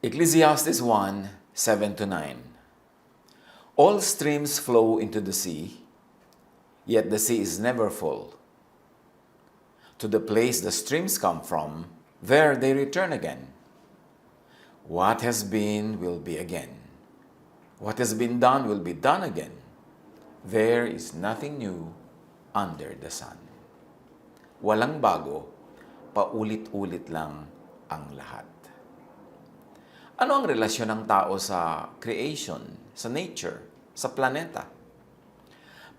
Ecclesiastes 1, 7-9. All streams flow into the sea, yet the sea is never full. To the place the streams come from, there they return again. What has been will be again. What has been done will be done again. There is nothing new under the sun. Walang bago, paulit-ulit lang ang lahat. Ano ang relasyon ng tao sa creation, sa nature, sa planeta?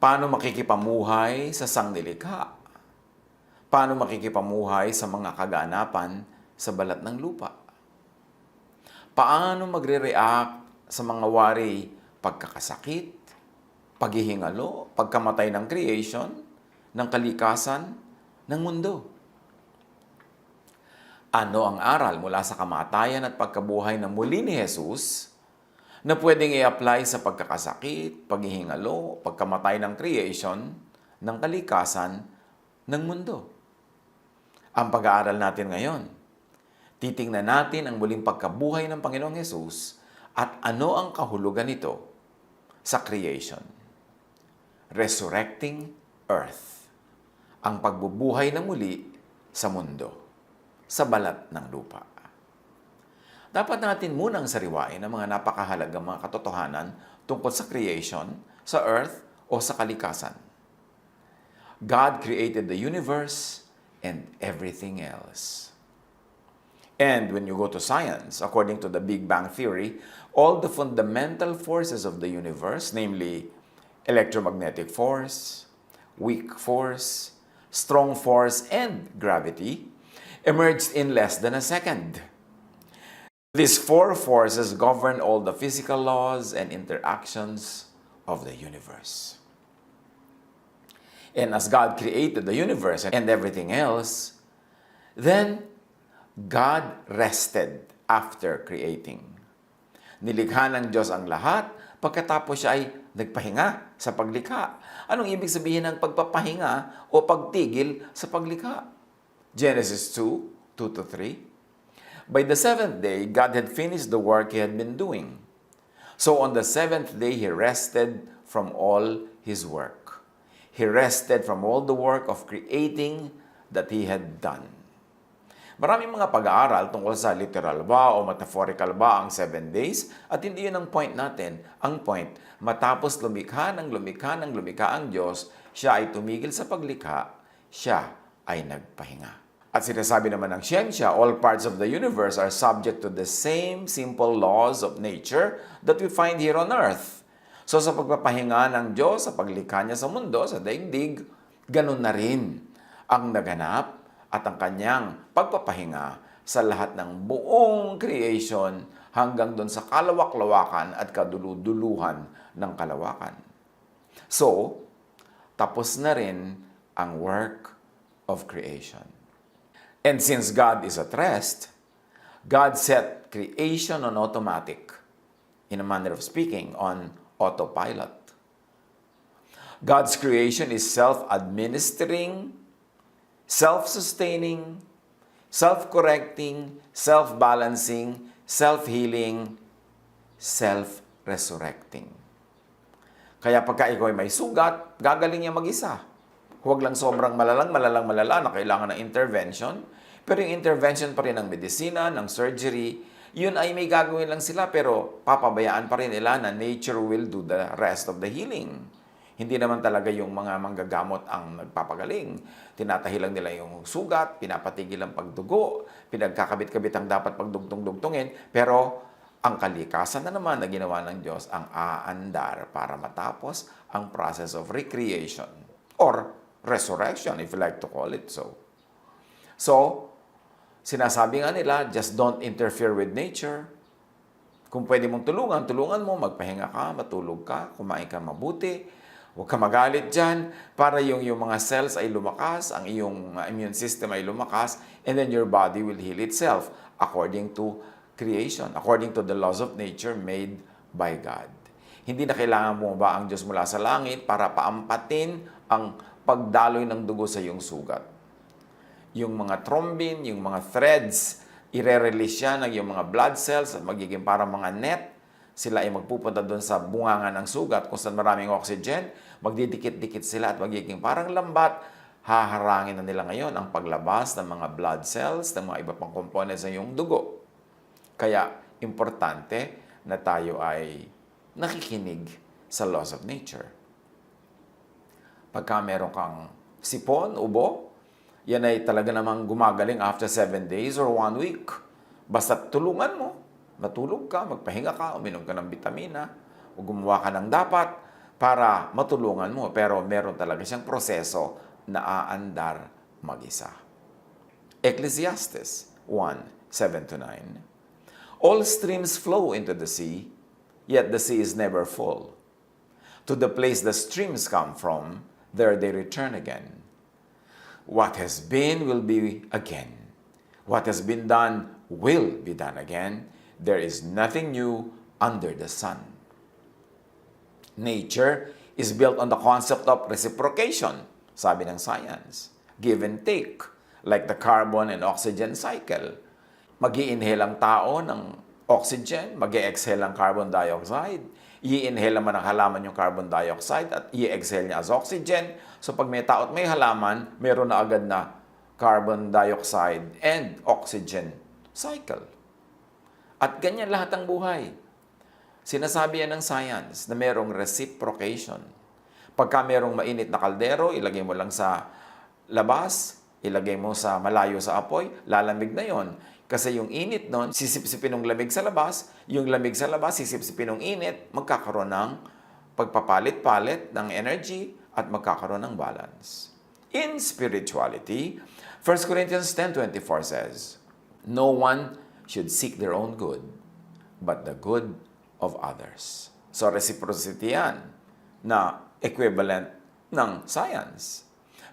Paano makikipamuhay sa sangnilikha? Paano makikipamuhay sa mga kaganapan sa balat ng lupa? Paano magre-react sa mga wari pagkakasakit, paghihingalo, pagkamatay ng creation, ng kalikasan, ng mundo? Ano ang aral mula sa kamatayan at pagkabuhay ng muli ni Jesus na pwedeng i-apply sa pagkakasakit, paghihingalo, pagkamatay ng creation, ng kalikasan, ng mundo? Ang pag-aaral natin ngayon, titingnan natin ang muling pagkabuhay ng Panginoong Jesus at ano ang kahulugan nito sa creation. Resurrecting Earth, ang pagbubuhay na muli sa mundo, sa balat ng lupa. Dapat natin munang sariwain ang mga napakahalagang mga katotohanan tungkol sa creation, sa earth, o sa kalikasan. God created the universe and everything else. And when you go to science, according to the Big Bang Theory, all the fundamental forces of the universe, namely electromagnetic force, weak force, strong force, and gravity, emerged in less than a second. These four forces govern all the physical laws and interactions of the universe. And as God created the universe and everything else, then God rested after creating. Nilikha ng Diyos ang lahat, pagkatapos siya ay nagpahinga sa paglikha. Anong ibig sabihin ng pagpapahinga o pagtigil sa paglikha? Genesis 2, 2-3. By the seventh day, God had finished the work He had been doing. So on the seventh day, He rested from all His work. He rested from all the work of creating that He had done. Maraming mga pag-aaral tungkol sa literal ba o metaphorical ba ang 7 days at hindi yun ang point natin. Ang point, matapos lumikha ng lumikha ng lumikha ang Diyos, siya ay tumigil sa paglikha, siya ay nagpahinga. At sinasabi naman ng siyensya, all parts of the universe are subject to the same simple laws of nature that we find here on earth. So sa pagpapahinga ng Diyos, sa paglikha niya sa mundo, sa daigdig, ganun na rin ang naganap at ang kanyang pagpapahinga sa lahat ng buong creation hanggang doon sa kalawak-lawakan at kaduluduluhan ng kalawakan. So, tapos na rin ang work of creation. And since God is at rest, God set creation on automatic, in a manner of speaking, on autopilot. God's creation is self-administering, self-sustaining, self-correcting, self-balancing, self-healing, self-resurrecting. Kaya pagka ikaw ay may sugat, gagaling niya mag-isa. Huwag lang sobrang malala na kailangan ng intervention. Pero yung intervention pa rin ng medisina, ng surgery, yun ay may gagawin lang sila pero papabayaan pa rin nila na nature will do the rest of the healing. Hindi naman talaga yung mga manggagamot ang nagpapagaling. Tinatahi lang nila yung sugat, pinapatigil ang pagdugo, pinagkakabit-kabit ang dapat pagdugtong-dugtongin, pero ang kalikasan na naman na ginawa ng Diyos ang aandar para matapos ang process of recreation or resurrection, if you like to call it so. So, sinasabi nga nila, just don't interfere with nature. Kung pwede mong tulungan mo, magpahinga ka, matulog ka, kumain ka mabuti, huwag ka magalit dyan, para yung mga cells ay lumakas, ang iyong immune system ay lumakas, and then your body will heal itself according to creation, according to the laws of nature made by God. Hindi na kailangan bumaba ang Diyos mula sa langit para paampatin ang pagdaloy ng dugo sa iyong sugat. Yung mga thrombin, yung mga threads, ire-release yan ng yung mga blood cells at magiging parang mga net. Sila ay magpupunta doon sa bunganga ng sugat kung saan maraming oxygen. Magdidikit-dikit sila at magiging parang lambat. Haharangin na nila ngayon ang paglabas ng mga blood cells, ng mga iba pang components ng iyong dugo. Kaya, importante na tayo ay nakikinig sa laws of nature. Pagka meron kang sipon, ubo, yan ay talaga namang gumagaling after 7 days or 1 week. Basta tulungan mo. Matulog ka, magpahinga ka, uminom ka ng vitamina, o gumawa ka ng dapat para matulungan mo. Pero meron talaga siyang proseso na aandar mag-isa. Ecclesiastes 1:7-9. All streams flow into the sea, yet the sea is never full. To the place the streams come from, there they return again. What has been will be again. What has been done will be done again. There is nothing new under the sun. Nature is built on the concept of reciprocation, sabi ng science. Give and take, like the carbon and oxygen cycle. Mag-i-inhale ang tao ng oxygen, mag-i-exhale ang carbon dioxide, i-inhale naman ng halaman yung carbon dioxide at i-exhale niya as oxygen. So pag may tao at may halaman, meron na agad na carbon dioxide and oxygen cycle. At ganyan lahat ang buhay. Sinasabi yan ng science na merong reciprocation. Pagka merong mainit na kaldero, ilagay mo lang sa labas, ilagay mo sa malayo sa apoy, lalamig na yon. Kasi yung init nun, sisipsipin ng lamig sa labas, yung lamig sa labas, sisipsipin ng init, magkakaroon ng pagpapalit-palit ng energy at magkakaroon ng balance. In spirituality, 1 Corinthians 10:24 says, no one should seek their own good, but the good of others. So reciprocity yan na equivalent ng science.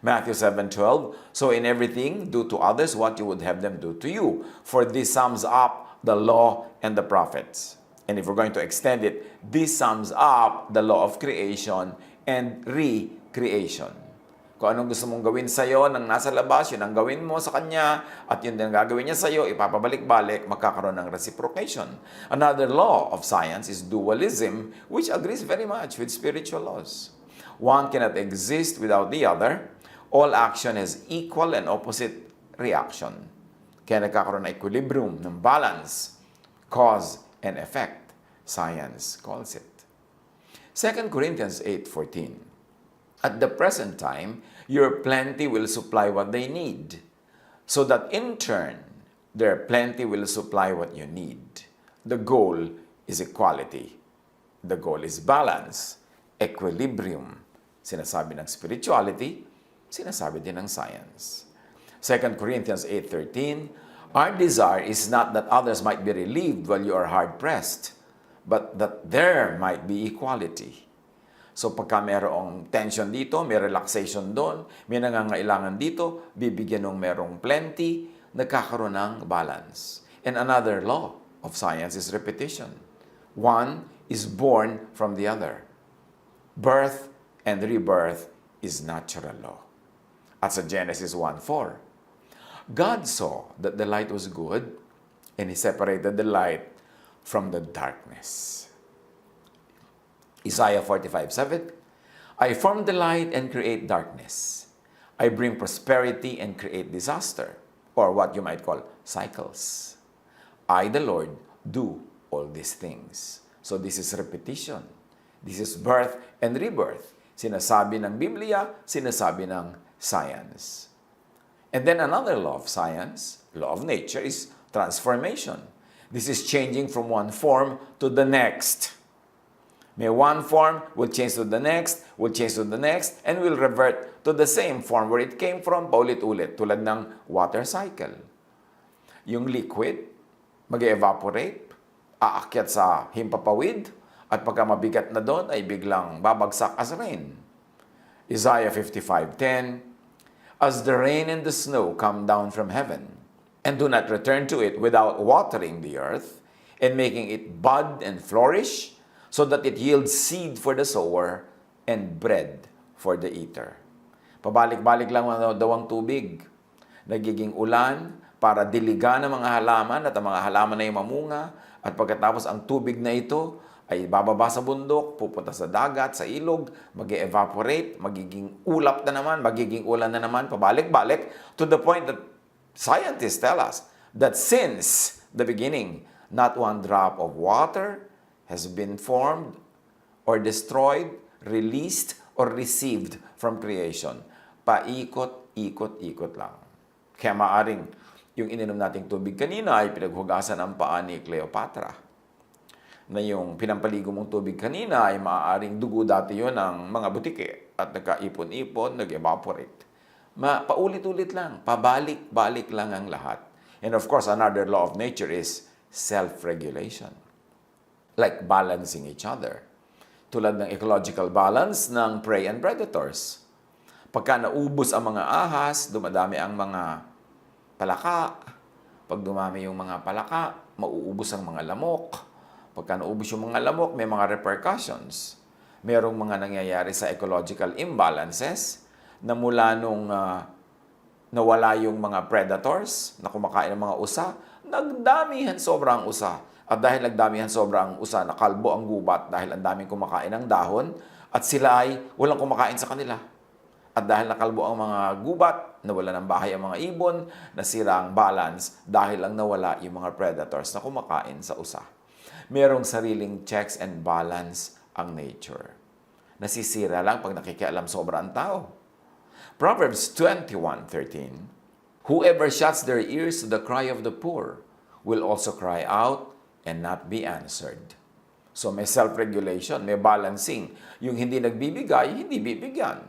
Matthew 7:12, so in everything, do to others what you would have them do to you. For this sums up the law and the prophets. And if we're going to extend it, this sums up the law of creation and recreation. Kung anong gusto mong gawin sa'yo ng nasa labas, yun ang gawin mo sa kanya, at yun din ang gagawin niya sa'yo, ipapabalik-balik, magkakaroon ng reciprocation. Another law of science is dualism, which agrees very much with spiritual laws. One cannot exist without the other. All action has equal and opposite reaction. Kaya nagkakaroon ng equilibrium, ng balance, cause and effect. Science calls it. 2 Corinthians 8:14. At the present time, your plenty will supply what they need, so that in turn, their plenty will supply what you need. The goal is equality. The goal is balance, equilibrium. Sinasabi ng spirituality, sinasabi din ng science. 2 Corinthians 8:13, our desire is not that others might be relieved while you are hard-pressed, but that there might be equality. So pagka mayroong tension dito, may relaxation doon, may nangangailangan dito, bibigyan ng merong plenty, nagkakaroon ng balance. And another law of science is repetition. One is born from the other. Birth and rebirth is natural law. At sa Genesis 1:4, God saw that the light was good, and He separated the light from the darkness. Isaiah 45:7, I form the light and create darkness. I bring prosperity and create disaster, or what you might call cycles. I, the Lord, do all these things. So this is repetition. This is birth and rebirth. Sinasabi ng Biblia, sinasabi ng science. And then another law of science, law of nature, is transformation. This is changing from one form to the next. May one form will change to the next, will change to the next, and will revert to the same form where it came from, paulit-ulit, tulad ng water cycle. Yung liquid, mag-evaporate, aakyat sa himpapawid, at pagka mabigat na doon, ay biglang babagsak as rain. Isaiah 55:10, as the rain and the snow come down from heaven, and do not return to it without watering the earth, and making it bud and flourish, so that it yields seed for the sower and bread for the eater. Pabalik-balik lang daw ang tubig. Nagiging ulan para diligan ang mga halaman at ang mga halaman ay mamunga, at pagkatapos ang tubig na ito ay bababa sa bundok, pupunta sa dagat, sa ilog, mag-evaporate, magiging ulap na naman, magiging ulan na naman, pabalik-balik, to the point that scientists tell us that since the beginning, not one drop of water has been formed or destroyed, released, or received from creation. Paikot-ikot-ikot lang. Kaya maaring yung ininom nating tubig kanina ay pinaghugasan ang paa ni Cleopatra. Na yung pinampaligo mong tubig kanina ay maaaring dugo dati yun ng mga butike at nagkaipon-ipon, nag-evaporate. Paulit-ulit lang, pabalik-balik lang ang lahat. And of course, another law of nature is self-regulation. Like balancing each other. Tulad ng ecological balance ng prey and predators. Pagka naubos ang mga ahas, dumadami ang mga palaka. Pag dumami yung mga palaka, mauubos ang mga lamok. Pagka naubos yung mga lamok, may mga repercussions. Merong mga nangyayari sa ecological imbalances na mula nung nawala yung mga predators na kumakain ng mga usa, nagdamihan sobra ang usa. At dahil nagdamihan sobra ang usa, nakalbo ang gubat dahil ang daming kumakain ng dahon at sila ay walang kumakain sa kanila. At dahil nakalbo ang mga gubat, nawala ng bahay ang mga ibon, nasira ang balance dahil lang nawala yung mga predators na kumakain sa usa. Merong sariling checks and balance ang nature. Nasisira lang pag nakikialam sobra ang tao. Proverbs 21:13, whoever shuts their ears to the cry of the poor will also cry out and not be answered. So may self-regulation, may balancing. Yung hindi nagbibigay, hindi bibigyan.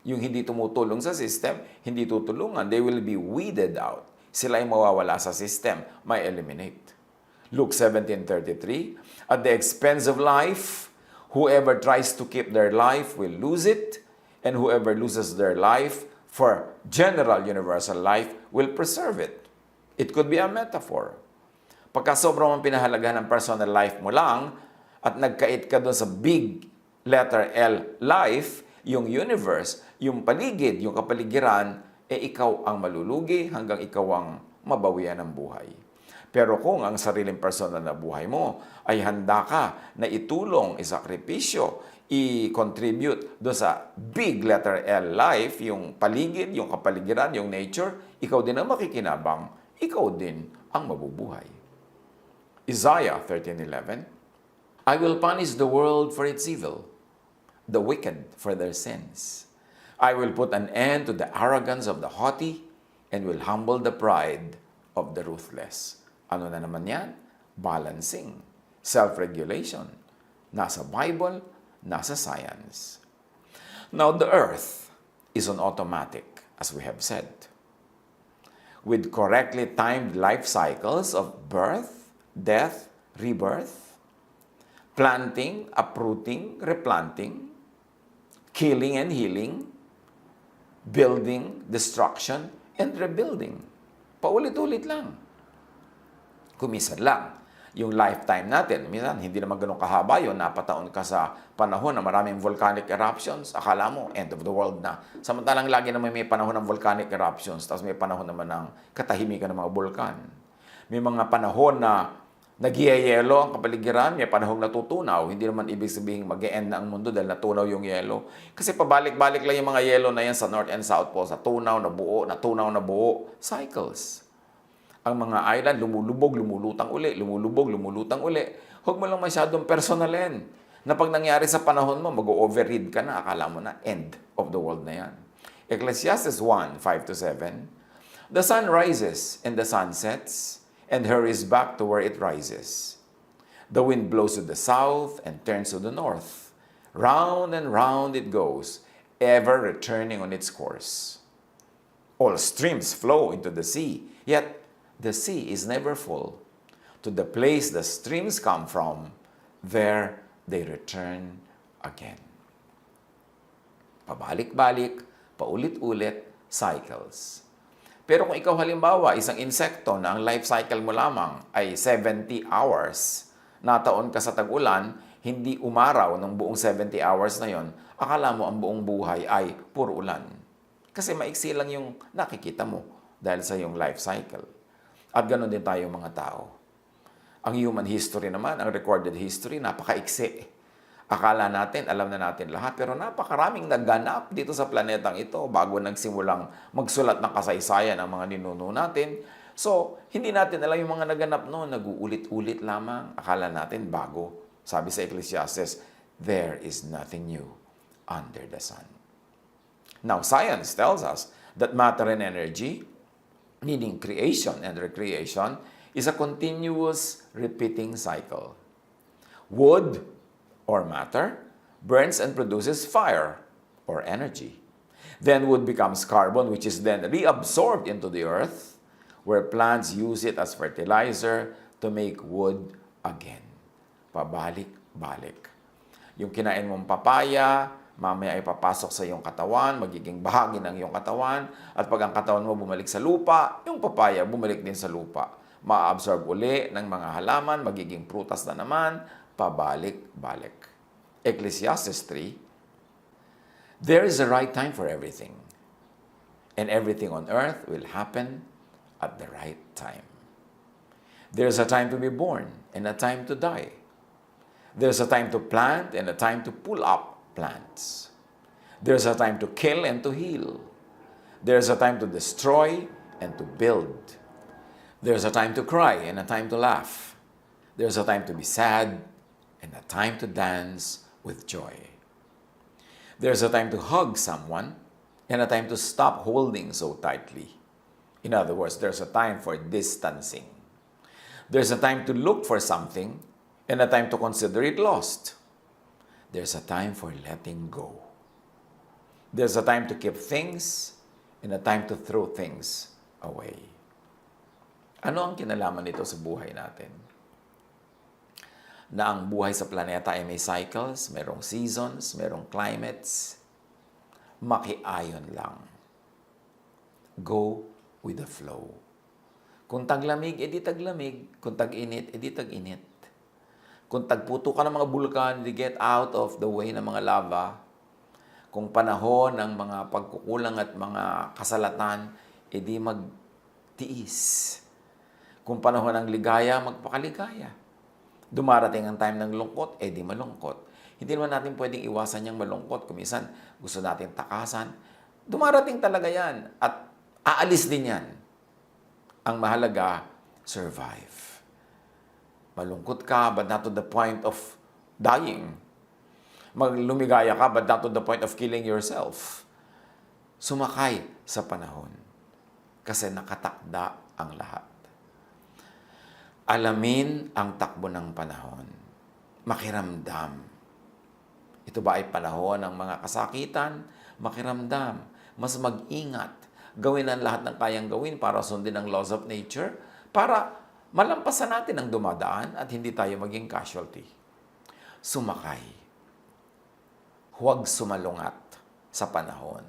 Yung hindi tumutulong sa system, hindi tutulungan. They will be weeded out. Sila ay mawawala sa system, may eliminate. Luke 17:33, at the expense of life, whoever tries to keep their life will lose it, and whoever loses their life for general universal life will preserve it. It could be a metaphor. Pagka sobrang mong pinahalagahan ng personal life mo lang, at nagkait ka doon sa big letter L, life, yung universe, yung paligid, yung kapaligiran, ikaw ang malulugi hanggang ikaw ang mabawian ng buhay. Pero kung ang sariling personal na buhay mo ay handa ka na itulong, isakripisyo, i-contribute doon sa big letter L life, yung paligid, yung kapaligiran, yung nature, ikaw din ang makikinabang, ikaw din ang mabubuhay. Isaiah 13:11, I will punish the world for its evil, the wicked for their sins. I will put an end to the arrogance of the haughty and will humble the pride of the ruthless. Ano na naman yan? Balancing. Self-regulation. Nasa Bible, nasa science. Now, the earth is on automatic, as we have said. With correctly timed life cycles of birth, death, rebirth, planting, uprooting, replanting, killing and healing, building, destruction, and rebuilding. Paulit-ulit lang. Kumisan lang. Yung lifetime natin, minsan hindi naman ganun kahaba yun, napataon ka sa panahon na maraming volcanic eruptions, akala mo, end of the world na. Samantalang lagi naman may panahon ng volcanic eruptions, tapos may panahon naman ng katahimikan ng mga bulkan. May mga panahon na nagyayelo ang kapaligiran, may panahong natutunaw, hindi naman ibig sabihin mag-e-end na ang mundo dahil natunaw yung yelo. Kasi pabalik-balik lang yung mga yelo na yan sa North and South Pole, sa tunaw na buo, cycles. Ang mga island, lumulubog, lumulutang uli, lumulubog, lumulutang uli. Huwag mo lang masyadong personalin. Na pag nangyari sa panahon mo, mag-overread ka na, akala mo na end of the world na yan. Ecclesiastes 1:5-7, the sun rises and the sun sets, and hurries back to where it rises. The wind blows to the south and turns to the north. Round and round it goes, ever returning on its course. All streams flow into the sea, yet the sea is never full. To the place the streams come from, there they return again. Pabalik-balik, paulit-ulit, cycles. Pero kung ikaw halimbawa, isang insekto na ang life cycle mo lamang ay 70 hours, nataon ka sa tag-ulan, hindi umaraw ng buong 70 hours na yon, akala mo ang buong buhay ay puro ulan. Kasi maiksi lang yung nakikita mo dahil sa yung life cycle. At ganoon din tayo mga tao. Ang human history naman, ang recorded history, napakaiksi. Akala natin, alam na natin lahat, pero napakaraming nagganap dito sa planetang ito bago nagsimulang magsulat ng kasaysayan ang mga ninuno natin. So, hindi natin alam yung mga naganap noon, nag-uulit-ulit lamang. Akala natin bago. Sabi sa Ecclesiastes, there is nothing new under the sun. Now, science tells us that matter and energy, meaning creation and recreation, is a continuous repeating cycle. Wood, or matter, burns and produces fire, or energy. Then wood becomes carbon, which is then reabsorbed into the earth, where plants use it as fertilizer to make wood again. Pabalik-balik. Yung kinain mong papaya, mamaya ay papasok sa iyong katawan, magiging bahagi ng iyong katawan, at pag ang katawan mo bumalik sa lupa, yung papaya bumalik din sa lupa. Ma-absorb uli ng mga halaman, magiging prutas na naman, pabalik-balik. Ecclesiastes 3, there is a right time for everything, and everything on earth will happen at the right time. There's a time to be born and a time to die. There's a time to plant and a time to pull up plants. There's a time to kill and to heal. There's a time to destroy and to build. There's a time to cry and a time to laugh. There's a time to be sad and a time to dance with joy. There's a time to hug someone and a time to stop holding so tightly. In other words, there's a time for distancing. There's a time to look for something and a time to consider it lost. There's a time for letting go. There's a time to keep things and a time to throw things away. Ano ang kinalaman nito sa buhay natin? Na ang buhay sa planeta ay may cycles, merong seasons, merong climates. Makiayon lang. Go with the flow. Kung taglamig, edi taglamig. Kung tag-init, edi tag-init. Kung tagputo ka ng mga bulkan, edi get out of the way ng mga lava. Kung panahon ng mga pagkukulang at mga kasalatan, edi magtiis. Kung panahon ng ligaya, magpakaligaya. Dumarating ang time ng lungkot, edi malungkot. Hindi naman natin pwedeng iwasan yung malungkot. Kung minsan, gusto natin takasan. Dumarating talaga yan. At aalis din yan. Ang mahalaga, survive. Malungkot ka, but not to the point of dying. Lumigaya ka, but not to the point of killing yourself. Sumakay sa panahon. Kasi nakatakda ang lahat. Alamin ang takbo ng panahon. Makiramdam. Ito ba ay panahon ng mga kasakitan? Makiramdam. Mas mag-ingat. Gawin ang lahat ng kayang gawin para sundin ang laws of nature, para malampasan natin ang dumadaan at hindi tayo maging casualty. Sumakay. Huwag sumalungat sa panahon.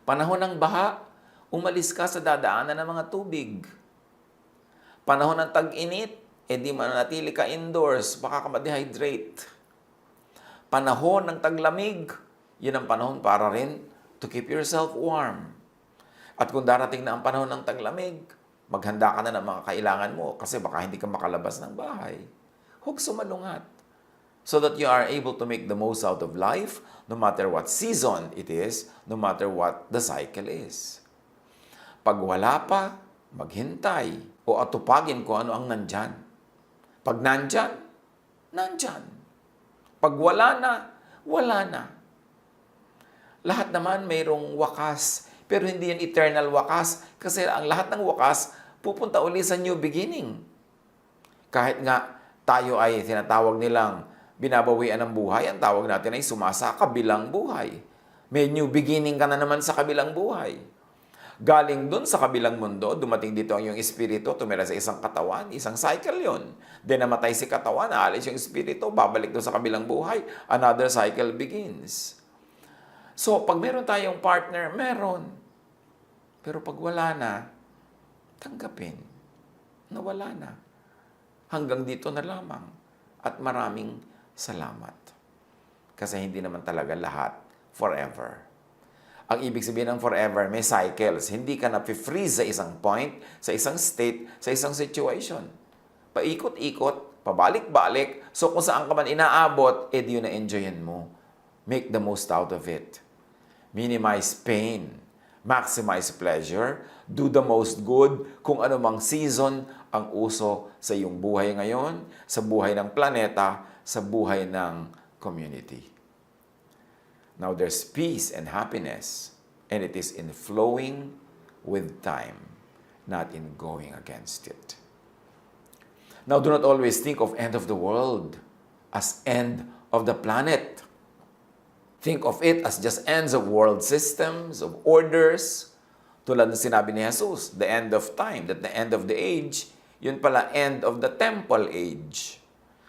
Panahon ng baha, umalis ka sa dadaanan ng mga tubig. Panahon ng tag-init, edi mananatili ka indoors, baka ka ma-dehydrate. Panahon ng taglamig, yun ang panahon para rin to keep yourself warm. At kung darating na ang panahon ng taglamig, maghanda ka na ng mga kailangan mo kasi baka hindi ka makalabas ng bahay. Huwag sumalungat. So that you are able to make the most out of life, no matter what season it is, no matter what the cycle is. Pag wala pa, maghintay o atupagin kung ano ang nandyan. Pag nandyan, nandyan. Pag wala na, wala na. Lahat naman mayroong wakas, pero hindi yan eternal wakas kasi ang lahat ng wakas pupunta uli sa new beginning. Kahit nga tayo ay tinatawag nilang binabawian ng buhay, ang tawag natin ay sumasa kabilang buhay. May new beginning ka na naman sa kabilang buhay. Galing dun sa kabilang mundo, dumating dito ang iyong espiritu, tumira sa isang katawan, isang cycle yon. Then namatay si katawan, aalis yung espiritu, babalik dun sa kabilang buhay, another cycle begins. So, pag meron tayong partner, meron. Pero pag wala na, tanggapin na wala na. Hanggang dito na lamang. At maraming salamat. Kasi hindi naman talaga lahat forever. Ang ibig sabihin ng forever, may cycles. Hindi ka na-freeze sa isang point, sa isang state, sa isang situation. Paikot-ikot, pabalik-balik. So kung saan ka man inaabot, yun na enjoyin mo. Make the most out of it. Minimize pain. Maximize pleasure. Do the most good. Kung ano mang season ang uso sa iyong buhay ngayon, sa buhay ng planeta, sa buhay ng community. Now, there's peace and happiness, and it is in flowing with time, not in going against it. Now, do not always think of end of the world as end of the planet. Think of it as just ends of world systems, of orders. Tulad ng sinabi ni Jesus, the end of time, that the end of the age, yun pala end of the temple age.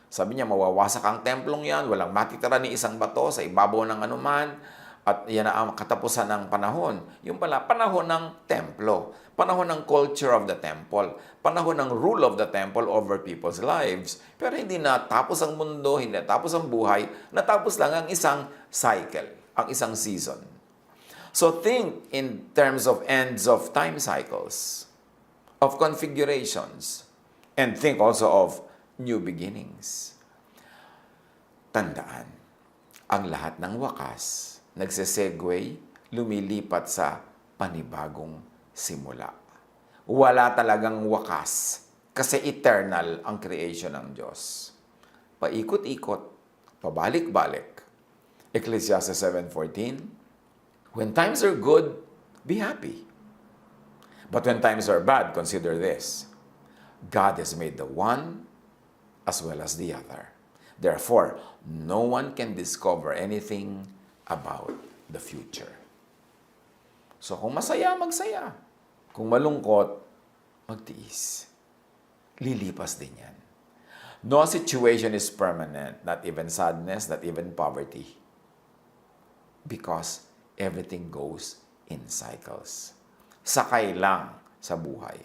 Sabi niya, mawawasak ang templong yan, walang matitira ni isang bato sa ibabaw ng anuman, at yan na ang katapusan ng panahon. Yung pala, panahon ng templo, panahon ng culture of the temple, panahon ng rule of the temple over people's lives. Pero hindi natapos ang mundo, hindi natapos ang buhay, natapos lang ang isang cycle, ang isang season. So think in terms of ends of time cycles, of configurations, and think also of new beginnings. Tandaan, ang lahat ng wakas, nagsesegue, lumilipat sa panibagong simula. Wala talagang wakas kasi eternal ang creation ng Diyos. Paikot-ikot, pabalik-balik. Ecclesiastes 7:14, when times are good, be happy. But when times are bad, consider this. God has made the one as well as the other. Therefore, no one can discover anything about the future. So kung masaya, magsaya. Kung malungkot, magtiis. Lilipas din yan. No situation is permanent, not even sadness, not even poverty. Because everything goes in cycles. Sakay lang sa buhay.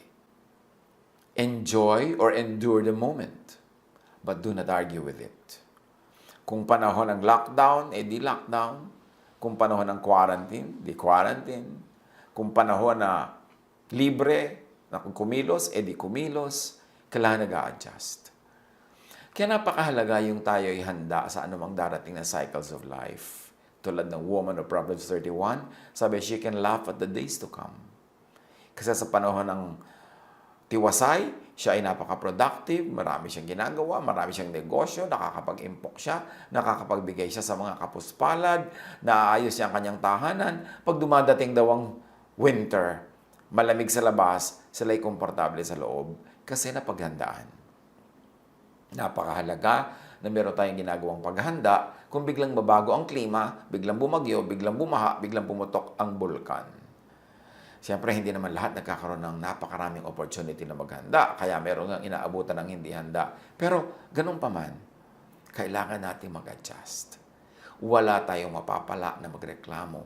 Enjoy or endure the moment, but do not argue with it. Kung panahon ng lockdown, di lockdown. Kung panahon ng quarantine, di quarantine. Kung panahon na libre, na kumilos, di kumilos. Kailangan nag-a-adjust. Kaya napakahalaga yung tayo ay handa sa anumang darating na cycles of life. Tulad ng woman of Proverbs 31, sabi, she can laugh at the days to come. Kasi sa panahon ng tiwasay, siya ay napaka-productive, marami siyang ginagawa, marami siyang negosyo, nakakapag-impok siya, nakakapagbigay siya sa mga kapuspalad, naaayos niya ang kanyang tahanan. Pag dumadating daw ang winter, malamig sa labas, sila'y komportable sa loob kasi napaghandaan. Napakahalaga na meron tayong ginagawang paghanda kung biglang mabago ang klima, biglang bumagyo, biglang bumaha, biglang pumutok ang bulkan. Siyempre, hindi naman lahat nagkakaroon ng napakaraming opportunity na maghanda. Kaya meron nga inaabutan ng hindi handa. Pero, ganun pa man, kailangan natin mag-adjust. Wala tayong mapapala na magreklamo.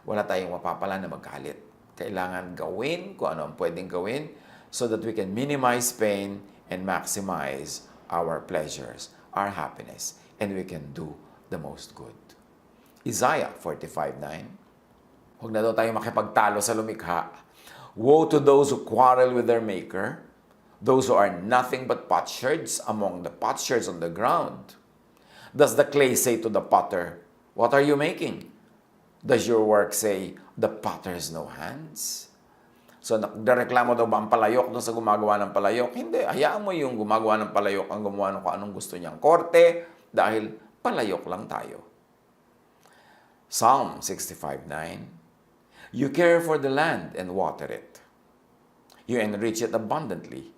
Wala tayong mapapala na magalit. Kailangan gawin kung ano ang pwedeng gawin so that we can minimize pain and maximize our pleasures, our happiness, and we can do the most good. Isaiah 45:9. Huwag na daw tayo makipagtalo sa lumikha. Woe to those who quarrel with their maker, those who are nothing but potsherds among the potsherds on the ground. Does the clay say to the potter, what are you making? Does your work say, the potter has no hands? So, nagreklamo daw ba ang palayok doon sa gumagawa ng palayok? Hindi. Hayaan mo yung gumagawa ng palayok ang gumawa ng kung anong gusto niyang korte dahil palayok lang tayo. Psalm 65:9. You care for the land and water it. You enrich it abundantly.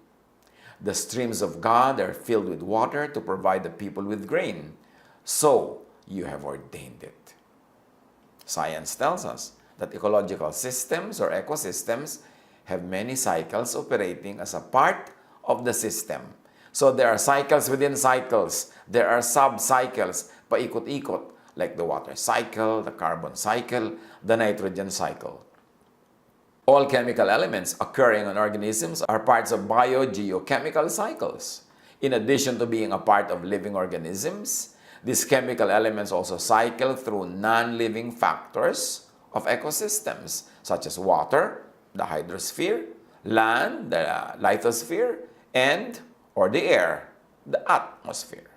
The streams of God are filled with water to provide the people with grain. So, you have ordained it. Science tells us that ecological systems or ecosystems have many cycles operating as a part of the system. So, there are cycles within cycles. There are sub-cycles, paikot-ikot, like the water cycle, the carbon cycle, the nitrogen cycle. All chemical elements occurring in organisms are parts of biogeochemical cycles. In addition to being a part of living organisms, These chemical elements also cycle through non-living factors of ecosystems, such as water, the hydrosphere, land, the lithosphere, or the air, the atmosphere.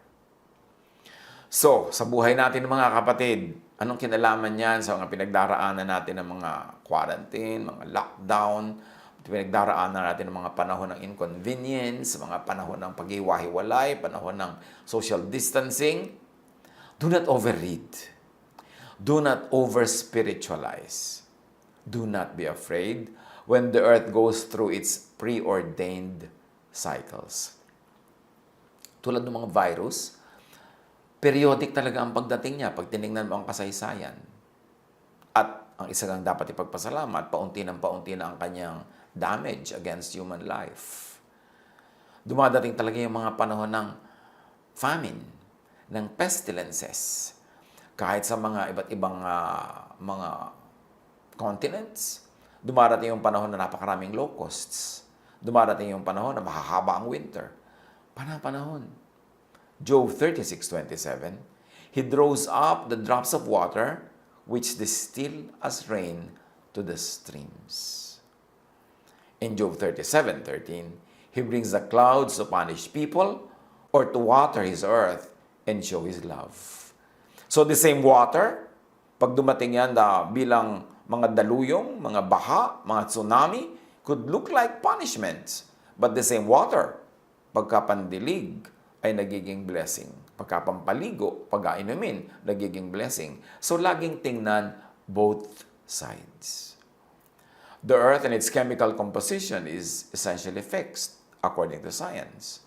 So, sa buhay natin mga kapatid, anong kinalaman yan sa mga pinagdaraanan natin ng mga quarantine, mga lockdown, pinagdaraanan natin ng mga panahon ng inconvenience, mga panahon ng paghiwa-hiwalay, panahon ng social distancing? Do not overread. Do not over-spiritualize. Do not be afraid when the earth goes through its preordained cycles. Tulad ng mga virus, periodic talaga ang pagdating niya pag tinignan mo ang kasaysayan. At ang isa kang dapat ipagpasalamat, paunti na ang kanyang damage against human life. Dumadating talaga yung mga panahon ng famine, ng pestilences, kahit sa mga iba't ibang mga continents. Dumarating yung panahon na napakaraming locusts. Dumarating yung panahon na mahahaba ang winter. Panahon. Job 36:27, He draws up the drops of water which distill as rain to the streams. In Job 37:13, He brings the clouds to punish people or to water His earth and show His love. So the same water, pag dumating yan bilang mga daluyong, mga baha, mga tsunami, could look like punishments. But the same water, pagkapandilig, ay nagiging blessing. Pagkapampaligo, pag-ainumin, nagiging blessing. So laging tingnan both sides. The earth and its chemical composition is essentially fixed, according to science.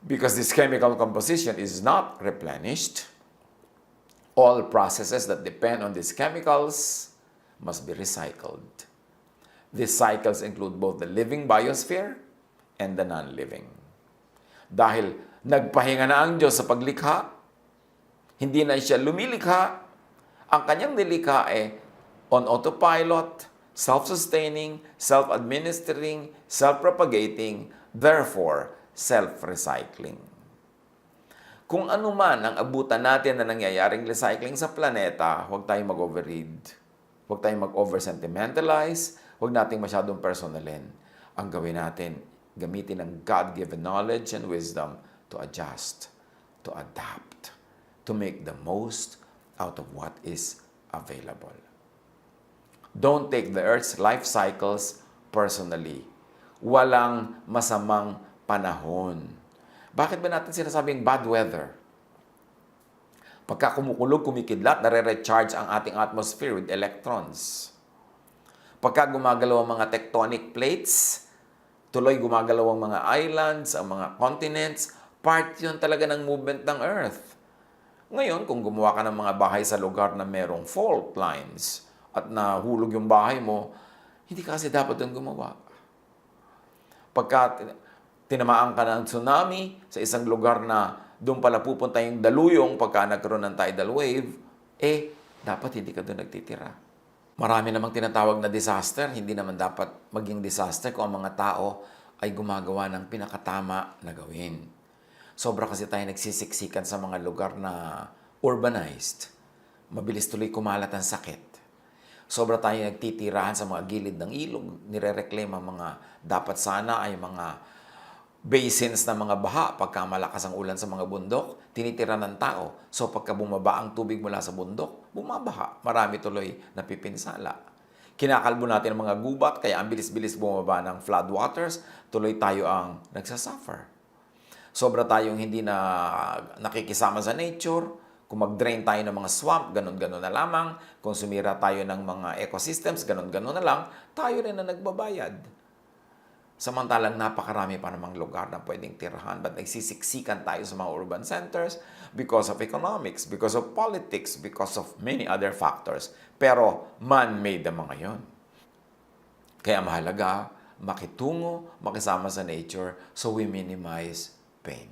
Because this chemical composition is not replenished, all processes that depend on these chemicals must be recycled. These cycles include both the living biosphere and the non-living. Dahil nagpahinga na ang Diyos sa paglikha, hindi na siya lumilikha, ang kanyang nilikha ay on autopilot, self-sustaining, self-administering, self-propagating, therefore, self-recycling. Kung ano man ang abutan natin na nangyayaring recycling sa planeta, huwag tayong mag-overread. Huwag tayong mag-over-sentimentalize. Huwag nating masyadong personalin. Ang gawin natin, gamitin ang God-given knowledge and wisdom to adjust, to adapt, to make the most out of what is available. Don't take the Earth's life cycles personally. Walang masamang panahon. Bakit ba natin sinasabing bad weather? Pagka kumukulog, kumikidlat, nare-recharge ang ating atmosphere with electrons. Pagka gumagalaw ang mga tectonic plates, tuloy gumagalaw ang mga islands, ang mga continents, part yun talaga ng movement ng Earth. Ngayon, kung gumawa ka ng mga bahay sa lugar na merong fault lines at nahulog yung bahay mo, hindi ka kasi dapat doon gumawa. Pagka tinamaan ka ng tsunami sa isang lugar na doon pala pupunta yung daluyong pagka nagkaroon ng tidal wave, dapat hindi ka doon nagtitira. Marami namang tinatawag na disaster, hindi naman dapat maging disaster kung ang mga tao ay gumagawa ng pinakatama na gawin. Sobra kasi tayo nagsisiksikan sa mga lugar na urbanized. Mabilis tuloy kumalat ang sakit. Sobra tayo nagtitirahan sa mga gilid ng ilog. Nire-reclaim ang mga dapat sana ay mga basins ng mga baha. Pagka malakas ang ulan sa mga bundok, tinitira ng tao. So pagka bumaba ang tubig mula sa bundok, bumabaha. Marami tuloy napipinsala. Kinakalbo natin ang mga gubat, kaya ang bilis-bilis bumaba ng flood waters, tuloy tayo ang nagsasuffer. Sobra tayong hindi na nakikisama sa nature. Kung mag-drain tayo ng mga swamp, ganun-ganun na lamang. Kung sumira tayo ng mga ecosystems, ganun-ganun na lang. Tayo rin na nagbabayad. Samantalang napakarami pa namang lugar na pwedeng tirahan, but nagsisiksikan tayo sa mga urban centers because of economics, because of politics, because of many other factors. Pero man-made ang mga yon. Kaya mahalaga, makitungo, makisama sa nature so we minimize pain.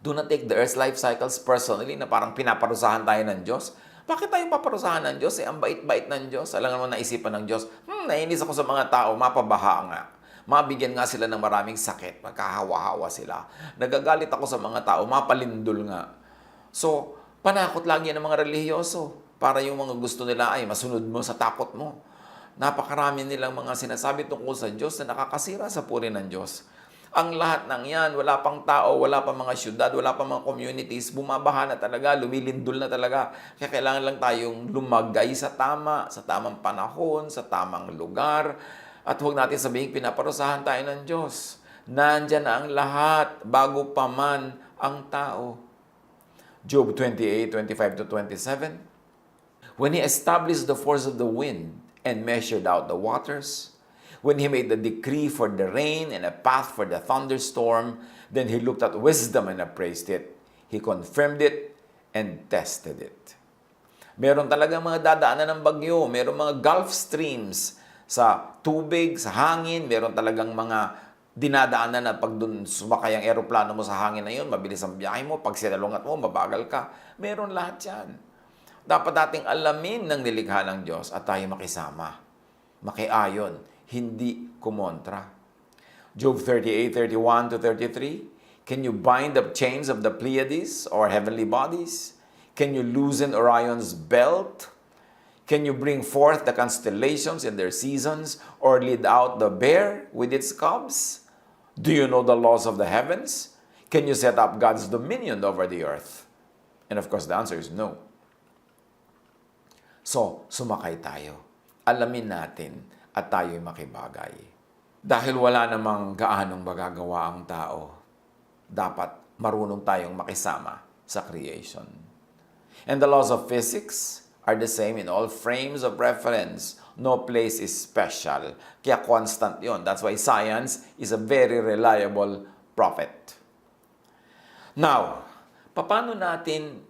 Do not take the Earth's life cycles personally na parang pinaparusahan tayo ng Diyos. Bakit tayo paparusahan ng Diyos? Ang bait-bait ng Diyos. Alam mo, naisipan ng Diyos, nainis ako sa mga tao, mapabaha nga. Mabigyan nga sila ng maraming sakit, magkahawa-hawa sila. Nagagalit ako sa mga tao, mapalindol nga. So, panakot lagi ng mga relihiyoso para yung mga gusto nila ay masunod mo sa takot mo. Napakarami nilang mga sinasabi tungkol sa Diyos na nakakasira sa puri ng Diyos. Ang lahat ng yan, wala pang tao, wala pang mga syudad, wala pang mga communities, bumabaha na talaga, lumilindol na talaga. Kaya kailangan lang tayong lumagay sa tamang panahon, sa tamang lugar. At huwag natin sabihin, pinaparusahan tayo ng Diyos. Nandyan na ang lahat, bago pa man ang tao. Job 28:25-27. When He established the force of the wind and measured out the waters, when He made the decree for the rain and a path for the thunderstorm, then He looked at wisdom and appraised it. He confirmed it and tested it. Meron talaga mga dadaanan ng bagyo, meron mga Gulf streams sa tubig, sa hangin, meron talagang mga dinadaanan na pag dun sumakay ang eroplano mo sa hangin na yun, mabilis ang biyahe mo, pag sinalungat mo, mabagal ka. Meron lahat yan. Dapat nating alamin ng nilikha ng Diyos at tayo makisama, makiayon, hindi kumontra. Job 38:31-33. Can you bind the chains of the Pleiades or heavenly bodies? Can you loosen Orion's belt? Can you bring forth the constellations in their seasons or lead out the bear with its cubs? Do you know the laws of the heavens? Can you set up God's dominion over the earth? And of course, the answer is no. So, sumakay tayo. Alamin natin at tayo'y makibagay. Dahil wala namang gaanong magagawa ang tao, dapat marunong tayong makisama sa creation. And the laws of physics are the same in all frames of reference. No place is special. Kaya constant yon. That's why science is a very reliable prophet. Now, paano natin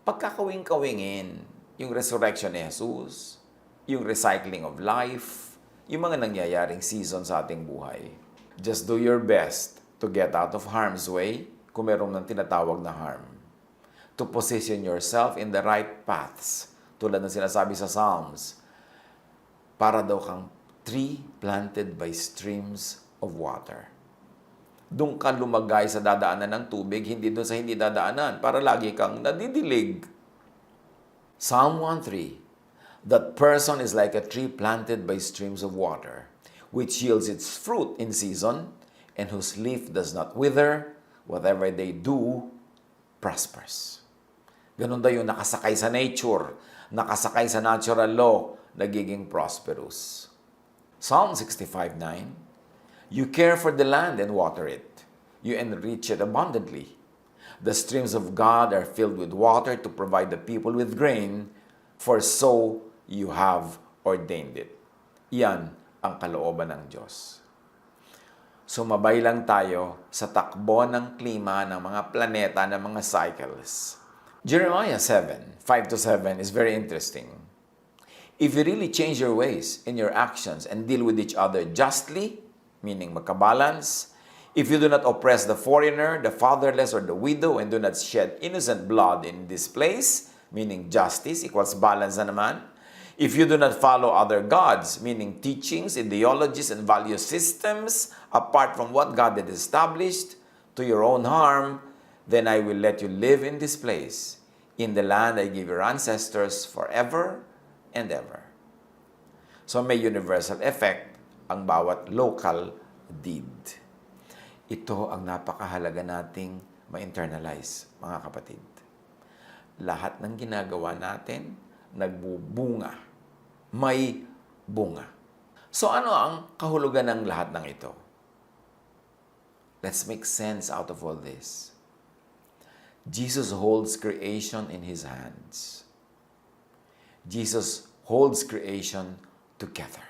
pagkakawing-kawingin yung resurrection ni Jesus, yung recycling of life, yung mga nangyayaring season sa ating buhay? Just do your best to get out of harm's way kung meron ng tinatawag na harm. To position yourself in the right paths. Tulad ng sinasabi sa Psalms, para daw kang tree planted by streams of water. Doon ka lumagay sa dadaanan ng tubig, hindi doon sa hindi dadaanan, para lagi kang nadidilig. Psalm 1:3. That person is like a tree planted by streams of water, which yields its fruit in season, and whose leaf does not wither. Whatever they do, prospers. Ganun daw yung nakasakay sa nature, nakasakay sa natural law, nagiging prosperous. Psalm 65:9. You care for the land and water it. You enrich it abundantly. The streams of God are filled with water to provide the people with grain, for so you have ordained it. Yan ang kalooban ng Diyos. Sumabay lang tayo sa takbo ng klima ng mga planeta, ng mga cycles. Jeremiah 7:5-7 is very interesting. If you really change your ways and your actions and deal with each other justly, meaning magkabalance, if you do not oppress the foreigner, the fatherless, or the widow, and do not shed innocent blood in this place, meaning justice equals balance na naman, if you do not follow other gods, meaning teachings, ideologies, and value systems apart from what God had established to your own harm, then I will let you live in this place, in the land I give your ancestors forever and ever. So may universal effect ang bawat local deed. Ito ang napakahalaga nating ma-internalize, mga kapatid. Lahat ng ginagawa natin, nagbubunga. May bunga. So ano ang kahulugan ng lahat ng ito? Let's make sense out of all this. Jesus holds creation in His hands. Jesus holds creation together.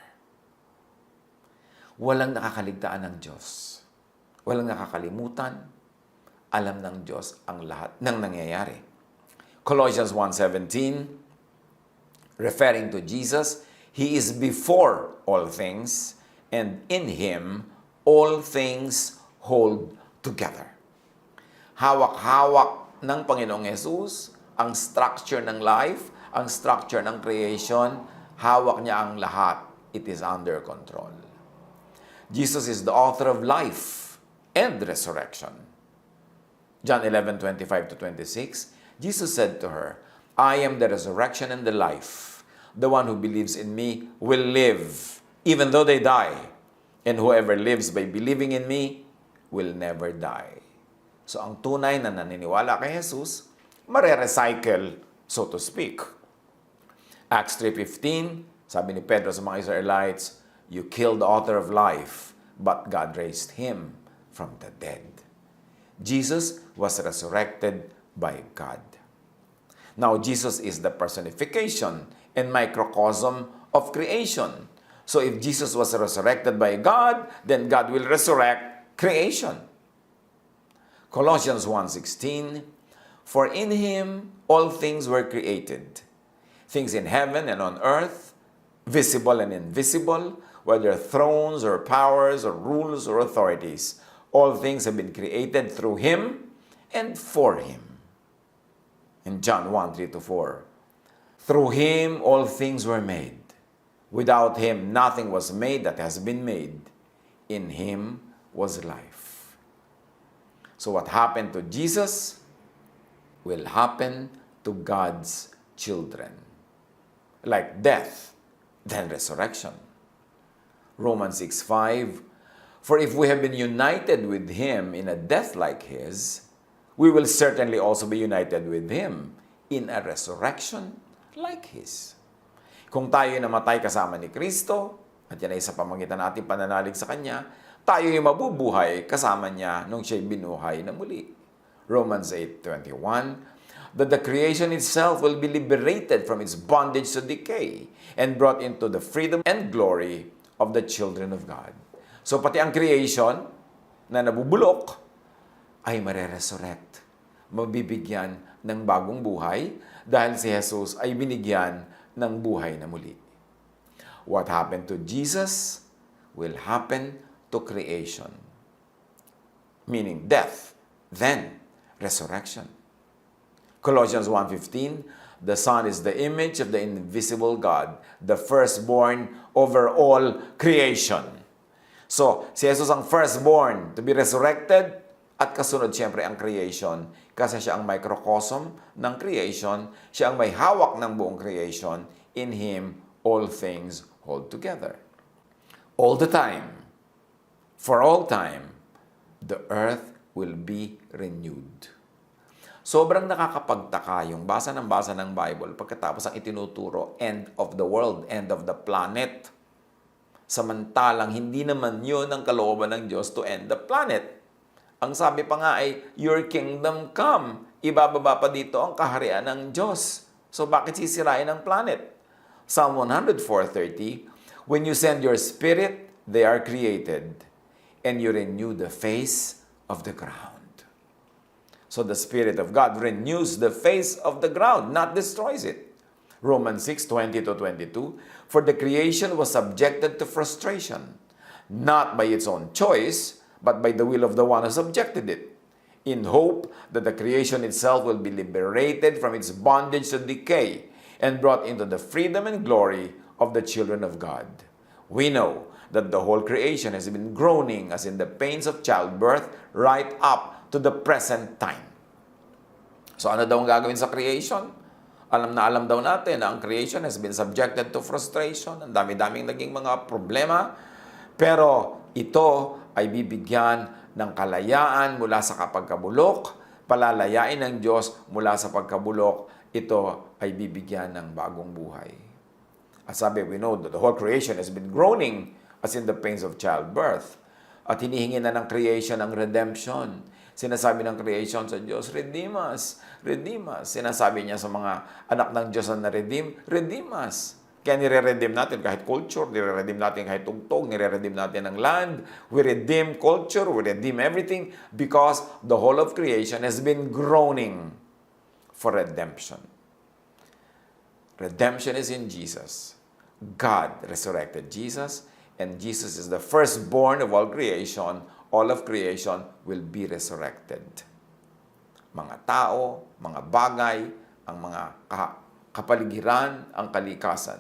Walang nakakaligtaan ng Diyos. Walang nakakalimutan. Alam ng Diyos ang lahat ng nangyayari. Colossians 1:17, referring to Jesus, He is before all things, and in Him all things hold together. Hawak-hawak ng Panginoong Jesus ang structure ng life, ang structure ng creation, hawak niya ang lahat. It is under control. Jesus is the author of life and resurrection. John 11:25-26, Jesus said to her, I am the resurrection and the life. The one who believes in me will live, even though they die. And whoever lives by believing in me will never die. So ang tunay na naniniwala kay Jesus, mare-recycle, so to speak. Acts 3:15, sabi ni Pedro sa mga Israelites, you killed the author of life, but God raised him from the dead. Jesus was resurrected by God. Now, Jesus is the personification and microcosm of creation. So if Jesus was resurrected by God, then God will resurrect creation. Colossians 1:16, for in Him all things were created, things in heaven and on earth, visible and invisible, whether thrones or powers or rules or authorities. All things have been created through Him and for Him. In John 1:3-4, through Him all things were made. Without Him nothing was made that has been made. In Him was life. So what happened to Jesus will happen to God's children. Like death, then resurrection. Romans 6:5, for if we have been united with Him in a death like His, we will certainly also be united with Him in a resurrection like His. Kung tayo namatay kasama ni Kristo, at yan ay sa pamagitan natin pananalig sa Kanya, tayo ay mabubuhay kasama Niya nung Siya'y binuhay na muli. Romans 8:21, that the creation itself will be liberated from its bondage to decay and brought into the freedom and glory of the children of God. So pati ang creation na nabubulok ay mare-resurrect, mabibigyan ng bagong buhay dahil si Jesus ay binigyan ng buhay na muli. What happened to Jesus will happen to creation. Meaning death, then resurrection. Colossians 1:15, the Son is the image of the invisible God, the firstborn over all creation. So, si Jesus ang firstborn to be resurrected at kasunod siyempre ang creation kasi siya ang microcosm ng creation, siya ang may hawak ng buong creation. In Him, all things hold together. All the time, for all time, the earth will be renewed. Sobrang nakakapagtaka yung basa ng Bible pagkatapos ang itinuturo, end of the world, end of the planet. Samantalang hindi naman yun ang kalooban ng Diyos to end the planet. Ang sabi pa nga ay, your kingdom come. Ibababa pa dito ang kaharian ng Diyos. So bakit sisirain ang planet? Psalm 104:30, when you send your spirit, they are created, and you renew the face of the ground. So the Spirit of God renews the face of the ground, not destroys it. Romans 6:20-22, for the creation was subjected to frustration, not by its own choice, but by the will of the one who subjected it, in hope that the creation itself will be liberated from its bondage to decay and brought into the freedom and glory of the children of God. We know that the whole creation has been groaning as in the pains of childbirth right up to the present time. So ano daw ang gagawin sa creation? Alam daw natin na ang creation has been subjected to frustration. Ang dami-daming naging mga problema. Pero ito ay bibigyan ng kalayaan mula sa kapagkabulok. Palalayain ng Diyos mula sa pagkabulok. Ito ay bibigyan ng bagong buhay. At sabi, we know that the whole creation has been groaning as in the pains of childbirth. At hinihingi na ng creation ang redemption. Sinasabi ng creation sa Diyos, redeem us, redeem us. Sinasabi niya sa mga anak ng Diyos na na-redeem, redeem us. Kaya nire-redeem natin kahit culture, nire-redeem natin kahit tugtog, nire-redeem natin ang land. We redeem culture, we redeem everything because the whole of creation has been groaning for redemption. Redemption is in Jesus. God resurrected Jesus, and Jesus is the firstborn of all creation. All of creation will be resurrected. Mga tao, mga bagay, ang mga kapaligiran, ang kalikasan.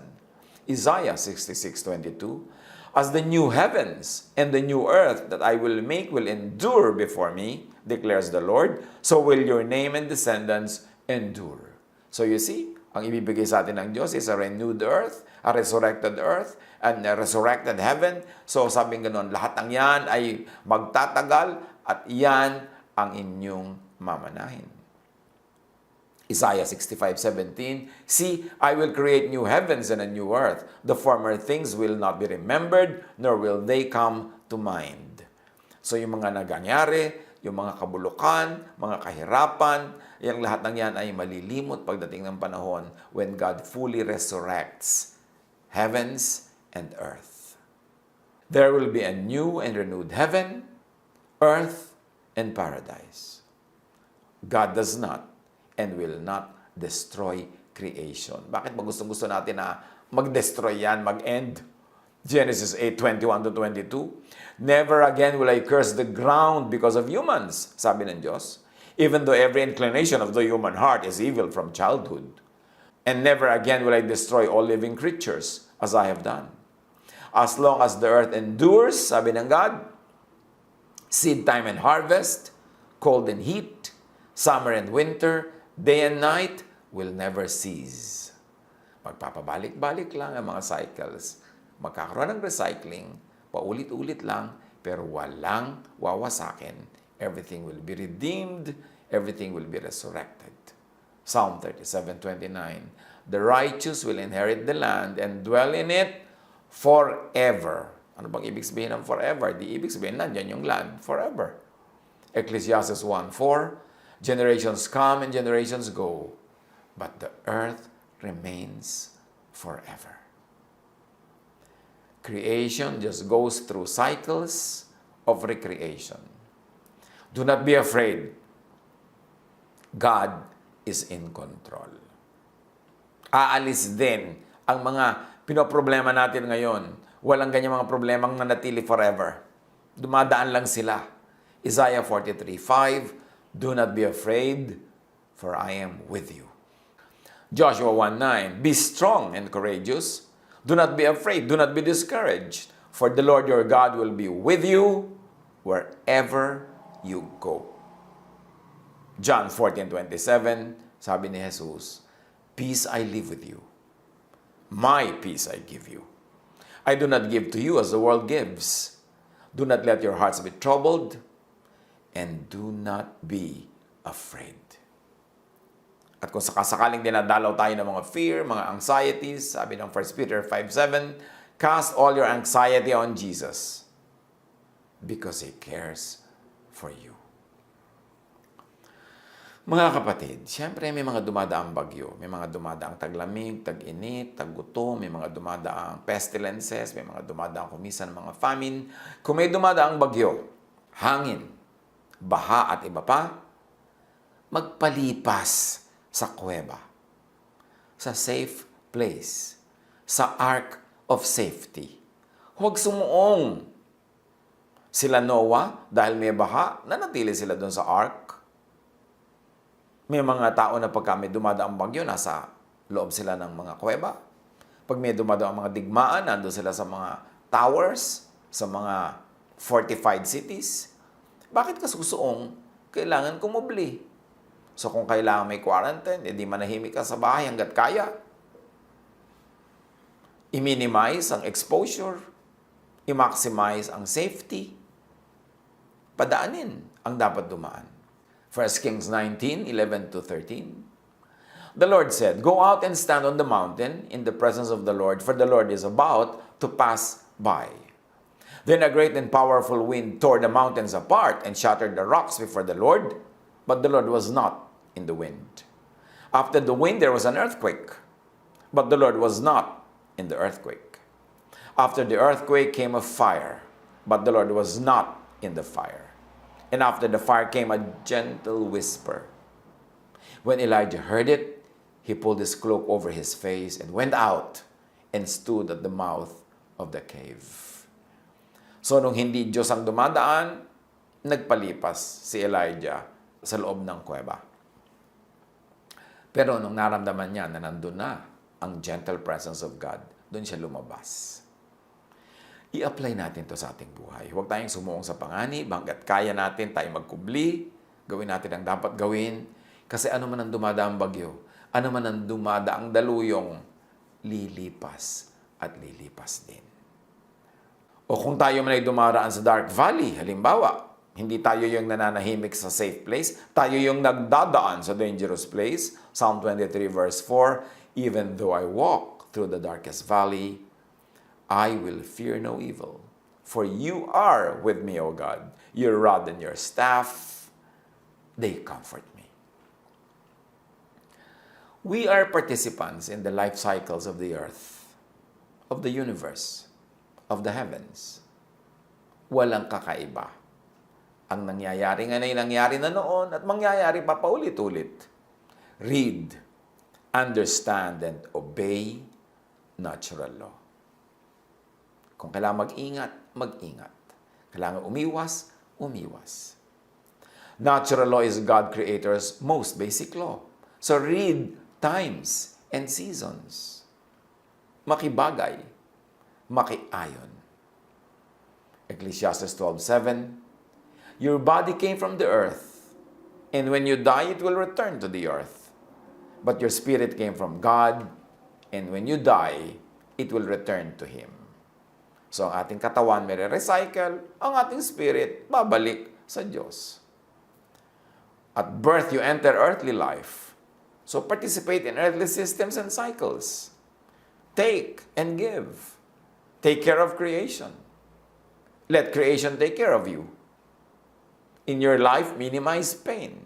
Isaiah 66:22, As the new heavens and the new earth that I will make will endure before me, declares the Lord, so will your name and descendants endure. So you see, ang ibibigay sa atin ng Diyos is a renewed earth, a resurrected earth, and a resurrected heaven. So sabing ganoon, lahat ng yan ay magtatagal at yan ang inyong mamanahin. Isaiah 65:17, see, I will create new heavens and a new earth. The former things will not be remembered, nor will they come to mind. So yung mga nagangyari, yung mga kabulukan, mga kahirapan, yung lahat ng yan ay malilimot pagdating ng panahon when God fully resurrects heavens and earth. There will be a new and renewed heaven, earth, and paradise. God does not and will not destroy creation. Bakit ba gustong-gusto natin na mag-destroy yan, mag-end? Genesis 8:21-22, never again will I curse the ground because of humans, sabi ng Diyos, even though every inclination of the human heart is evil from childhood. And never again will I destroy all living creatures as I have done. As long as the earth endures, sabi ng God, seed time and harvest, cold and heat, summer and winter, day and night will never cease. Magpapabalik-balik lang ang mga cycles. Magkakaroon ng recycling, paulit-ulit lang, pero walang wawasakin. Everything will be redeemed, everything will be resurrected. Psalm 37:29, the righteous will inherit the land and dwell in it forever. Ano bang ibig sabihin ng forever? Di ibig sabihin nandyan yung land forever. Ecclesiastes 1:4, generations come and generations go, but the earth remains forever. Creation just goes through cycles of recreation. Do not be afraid. God is in control. Aalis din ang mga pinoproblema natin ngayon. Walang ganyang mga problemang nanatili forever. Dumadaan lang sila. Isaiah 43:5, do not be afraid, for I am with you. Joshua 1:9, be strong and courageous. Do not be afraid, do not be discouraged, for the Lord your God will be with you wherever you go. John 14:27, sabi ni Jesus, peace I leave with you. My peace I give you. I do not give to you as the world gives. Do not let your hearts be troubled, and do not be afraid. At kung sakasakaling dinadalaw tayo ng mga fear, mga anxieties, sabi ng 1 Peter 5:7, cast all your anxiety on Jesus because He cares for you. Mga kapatid, siyempre may mga dumadaang bagyo, may mga dumadaang taglamig, tag-init, taggutom, may mga dumadaang pestilences, may mga dumadaang kumisan ng mga famine. Kung may dumadaang bagyo, hangin, baha at iba pa, magpalipas sa kuweba, sa safe place, sa ark of safety. Huwag sumuong. Sila Noah, dahil may baha, nanatili sila doon sa ark. May mga tao na pagka may dumadaang bagyo, nasa loob sila ng mga kuweba. Pag may dumadaang mga digmaan, nandun sila sa mga towers, sa mga fortified cities. Bakit ka susuong? Kailangan kumubli. So kung kailangan may quarantine, edi manahimik ka sa bahay hanggat kaya. I-minimize ang exposure. I-maximize ang safety. Padaanin ang dapat dumaan. 1 Kings 19:11-13. The Lord said, go out and stand on the mountain in the presence of the Lord, for the Lord is about to pass by. Then a great and powerful wind tore the mountains apart and shattered the rocks before the Lord, but the Lord was not in the wind. After the wind there was an earthquake, but the Lord was not in the earthquake. After the earthquake came a fire, but the Lord was not in the fire. And after the fire came a gentle whisper. When Elijah heard it, he pulled his cloak over his face and went out and stood at the mouth of the cave. So nung hindi Diyos ang dumadaan, nagpalipas si Elijah sa loob ng kuweba. Pero nung naramdaman niya na nandun na ang gentle presence of God, doon siya lumabas. I-apply natin to sa ating buhay. Huwag tayong sumuong sa panganib, hanggat kaya natin tayo magkubli, gawin natin ang dapat gawin, kasi ano man ang dumadaang bagyo, ano man ang dumadaang daluyong, lilipas at lilipas din. O kung tayo man ay dumaraan sa dark valley, halimbawa, hindi tayo yung nananahimik sa safe place, tayo yung nagdadaan sa dangerous place. Psalm 23 verse 4, even though I walk through the darkest valley, I will fear no evil. For you are with me, O God. Your rod and your staff, they comfort me. We are participants in the life cycles of the earth, of the universe, of the heavens. Walang kakaiba. Ang nangyayari nga ay nangyari na noon at mangyayari pa paulit-ulit. Read, understand, and obey natural law. Kung kailangan mag-ingat, mag-ingat. Kailangan umiwas, umiwas. Natural law is God Creator's most basic law. So read times and seasons. Makibagay, makiayon. Ecclesiastes 12:7, your body came from the earth, and when you die, it will return to the earth. But your spirit came from God, and when you die, it will return to Him. So, ang ating katawan may recycle, ang ating spirit babalik sa Diyos. At birth, you enter earthly life. So, participate in earthly systems and cycles. Take and give. Take care of creation. Let creation take care of you. In your life, minimize pain.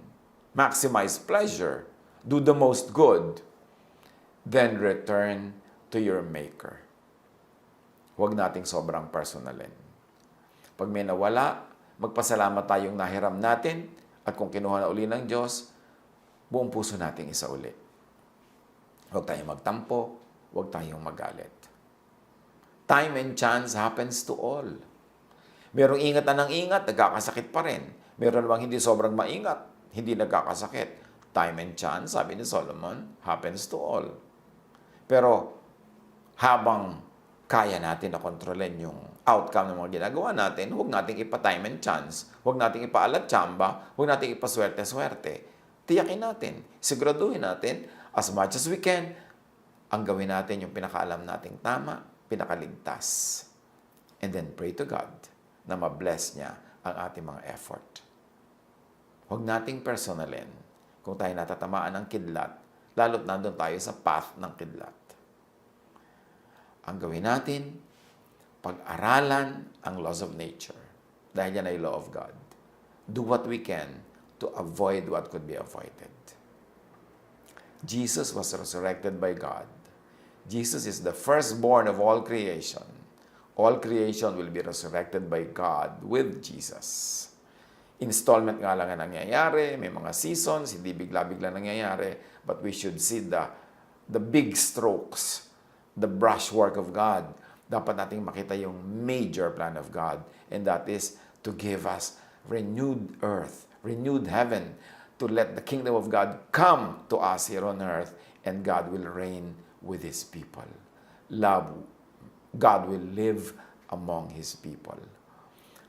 Maximize pleasure. Do the most good. Then return to your Maker. Huwag nating sobrang personalin. Pag may nawala, magpasalamat tayong nahiram natin at kung kinuha na uli ng Diyos, buong puso nating isa uli. Huwag tayong magtampo, huwag tayong magalit. Time and chance happens to all. Merong ingat na ng ingat, nagkakasakit pa rin. Meron namang hindi sobrang maingat, hindi nagkakasakit. Time and chance, sabi ni Solomon, happens to all. Pero habang kaya natin na kontrolin yung outcome ng mga ginagawa natin, huwag nating ipa-time and chance, huwag nating ipa-alat-tsamba, huwag nating ipa-swerte-swerte. Tiyakin natin, siguraduhin natin, as much as we can, ang gawin natin yung pinakaalam nating tama, pinakaligtas. And then pray to God na ma-bless niya ang ating mga effort. Huwag nating personalin kung tayo natatamaan ng kidlat, lalo't nandun tayo sa path ng kidlat. Ang gawin natin, pag-aralan ang laws of nature. Dahil yan ay law of God. Do what we can to avoid what could be avoided. Jesus was resurrected by God. Jesus is the firstborn of all creation. All creation will be resurrected by God with Jesus. Installment nga lang ang nangyayari, may mga seasons, hindi bigla-bigla nangyayari, but we should see the big strokes, the brushwork of God. Dapat nating makita yung major plan of God, and that is to give us renewed earth, renewed heaven, to let the kingdom of God come to us here on earth, and God will reign with His people. Love, God will live among His people.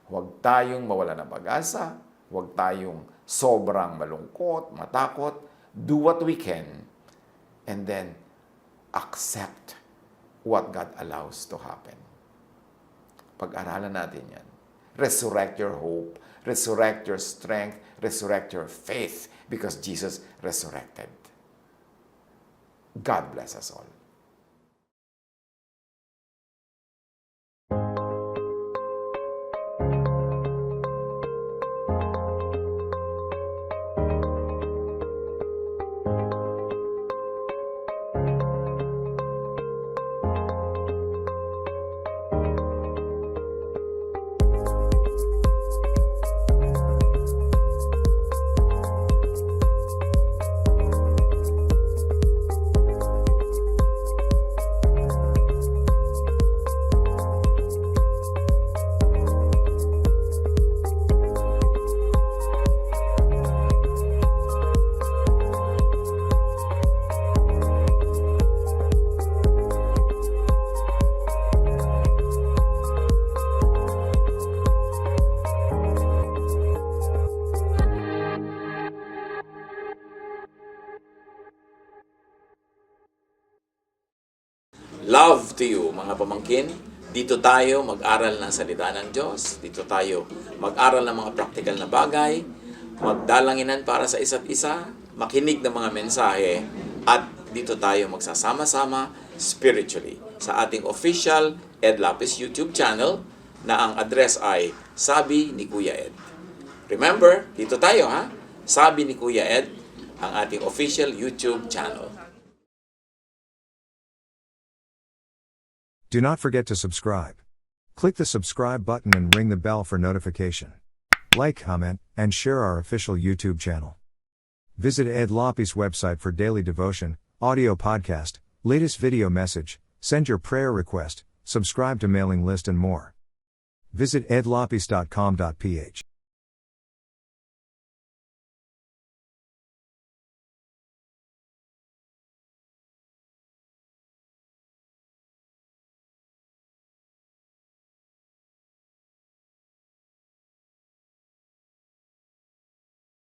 Huwag tayong mawala ng pag-asa, huwag tayong sobrang malungkot, matakot. Do what we can, and then accept what God allows to happen. Pag-aralan natin yan. Resurrect your hope, resurrect your strength, resurrect your faith, because Jesus resurrected. God bless us all. Love to you, mga pamangkin. Dito tayo mag-aral ng salita ng Diyos. Dito tayo mag-aral ng mga practical na bagay. Magdalanginan para sa isa't isa. Makinig ng mga mensahe. At dito tayo magsasama-sama spiritually sa ating official Ed Lapiz YouTube channel na ang address ay Sabi ni Kuya Ed. Remember, dito tayo ha. Sabi ni Kuya Ed, ang ating official YouTube channel. Do not forget to subscribe. Click the subscribe button and ring the bell for notification. Like, comment, and share our official YouTube channel. Visit Ed Lapiz website for daily devotion, audio podcast, latest video message, send your prayer request, subscribe to mailing list and more. Visit edlapiz.com.ph.